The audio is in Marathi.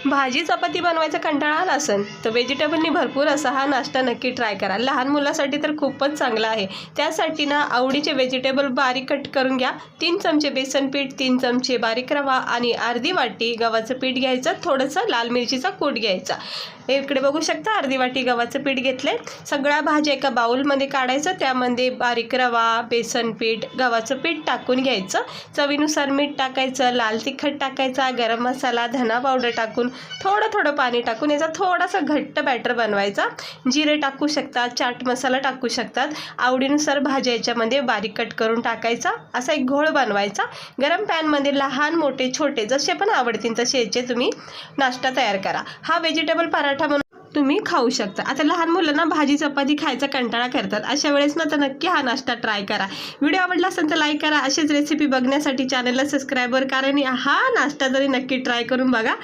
भाजी चपाती बनवायचा कंटाळा आला असेल तर व्हेजिटेबलनी भरपूर असा हा नाश्ता नक्की ट्राय करा। लहान मुलासाठी तर खूपच चांगला आहे। त्यासाठी ना आवडीचे व्हेजिटेबल बारीक कट करून घ्या। 3 चमचे बेसन पीठ, 3 चमचे बारीक रवा आणि अर्धी वाटी गव्हाचं पीठ घ्यायचं। थोडंसं लाल मिरचीचा कूट घ्यायचा। इकडे बघू शकता अर्धी वाटी गव्हाचं पीठ घेतले। सगळ्या भाज्या एका बाउलमध्ये काढायचं। त्यामध्ये बारीक रवा, बेसन पीठ, गव्हाचं पीठ टाकून घ्यायचं। चवीनुसार मीठ टाकायचं, लाल तिखट टाकायचा, गरम मसाला, धना पावडर टाकून थोडं पाणी टाकून याचा थोडासा घट्ट बॅटर बनवायचा। जिरे टाकू शकतात, चाट मसाला टाकू शकतात। आवडीनुसार भाज्या याच्यामध्ये बारीक कट करून टाकायचा। असा एक घोळ बनवायचा। गरम पॅनमध्ये लहान मोठे छोटे जसे पण आवडतील तसे याचे तुम्ही नाश्ता तयार करा। हा व्हेजिटेबल पराठा म्हणून तुम्ही खाऊ शकता। आता लहान मुलांना भाजी चपाती खायचा कंटाळा करतात, अशा वेळेस ना तर नक्की हा नाश्ता ट्राय करा। व्हिडिओ आवडला असेल तर लाईक करा। असेच रेसिपी बघण्यासाठी चॅनलला सबस्क्राईब करा आणि हा नाश्ता तरी नक्की ट्राय करून बघा।